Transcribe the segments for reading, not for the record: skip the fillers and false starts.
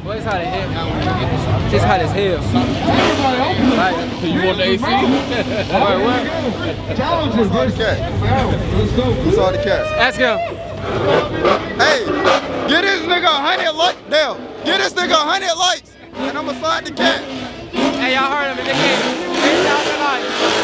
Well, it's hot as hell. It's hot as hell. Right. You want the AC? What? Who's all the cat? Who's all the cats? Ask him. Hey, get this nigga 100 likes. Dale, get this nigga 100 likes, and I'ma slide the cat. Hey, y'all heard him. If they can't, 8,000 likes.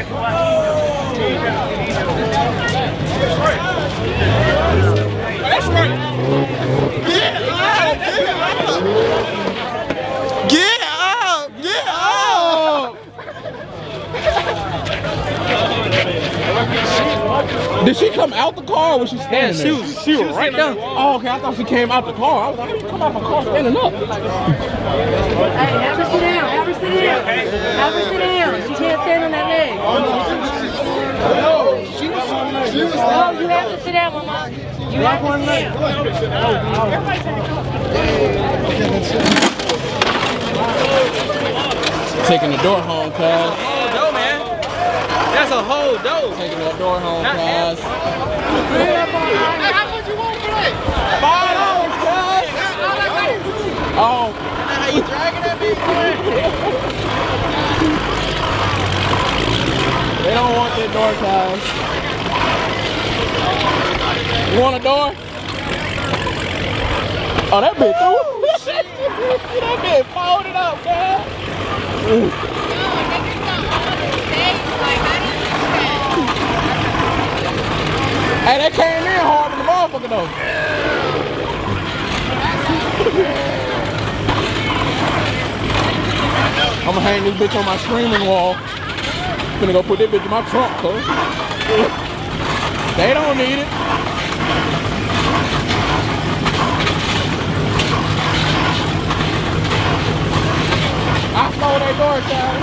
That's right. Get up! Get up! Did she come out the car or was she standing there? She was right there. Oh, okay. I thought she came out the car. I was like, how do you come out the car standing up? Hey, have her sit down. Have her sit down. Have her sit down. She can't stand on that leg. Oh, you have to sit down, Mama. You have to sit down. Taking the door home, cuz. Oh, no, man. That's a whole dough. Taking the door home, Not half. cuz. Hey, how much you want for that? $5, cuz. Oh. How you dragging that bitch? They don't want that door, cuz. You want a door? Oh, that bitch through. That bitch folded up, cuz. Hey, that came in hard than the motherfucker though. I'm gonna hang this bitch on my screaming wall. Gonna go put that bitch in my trunk, cuz. They don't need it. I stole that door, child.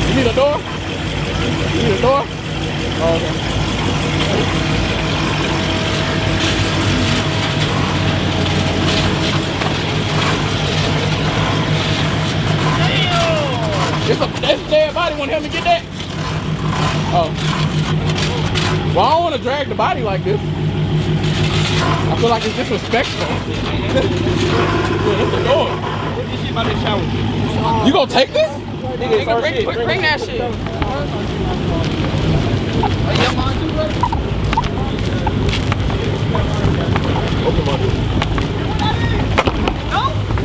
You need a door? You need a door? Oh, okay. That's a dead body. Want to help me get that? Oh. Well, I don't want to drag the body like this. I feel like it's disrespectful. That's the door. This shit about to shower. You gonna take this? Nigga, bring that shit.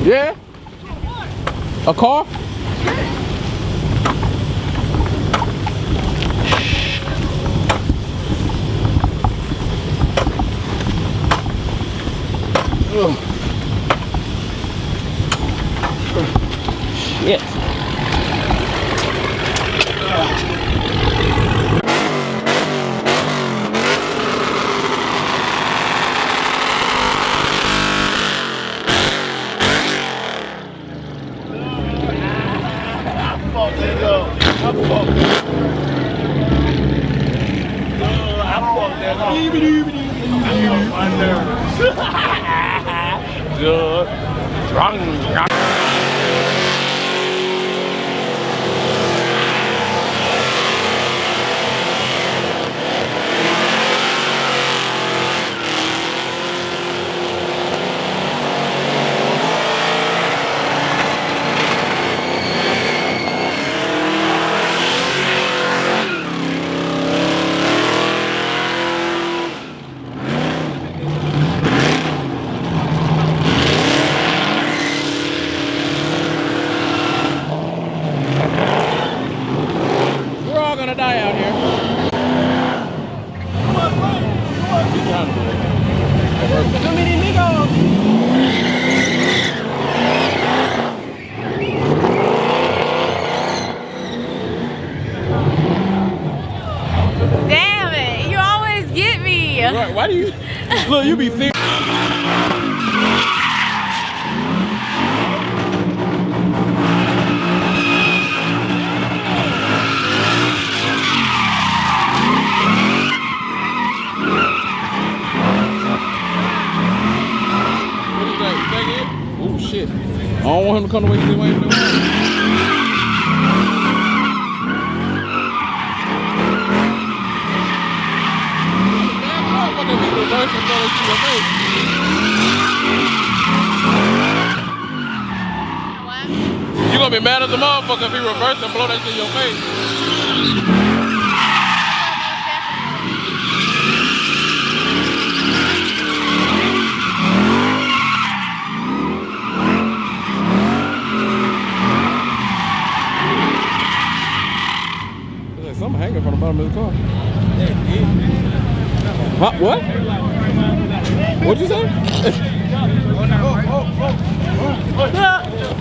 Yeah. A car? Shit. Good. Drunk. Die out here. Too many niggas. Damn it. You always get me. Right, why do you look? You be serious. Oh shit. I don't want him to come the way he went. You gonna be mad as a motherfucker if he reverse and blow that shit in your face. What? What'd you say?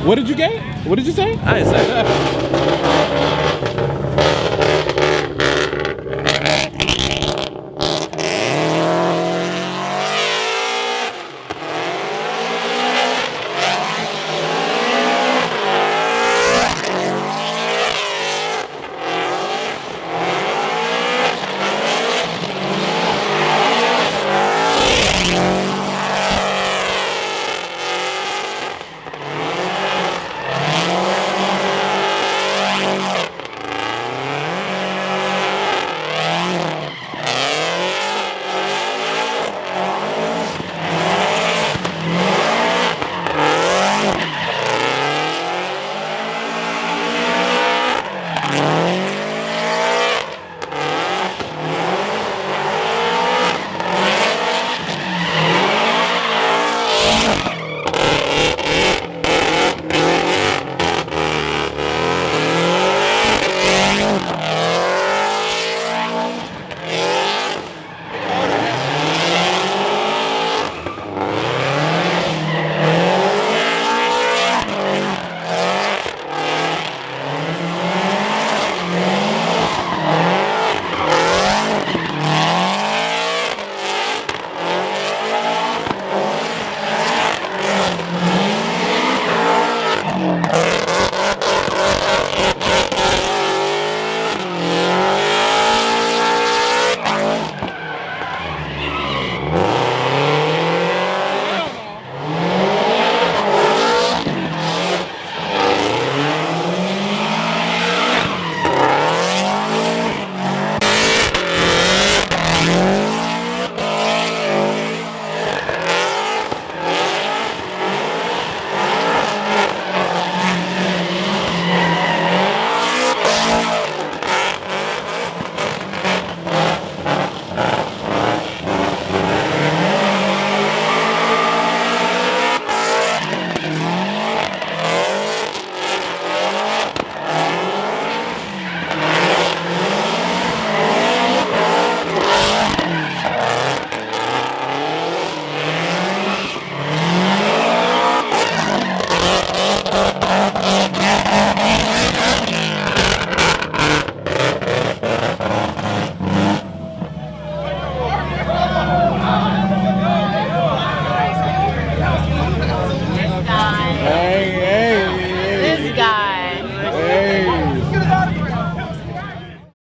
What did you get? What did you say? I didn't say that.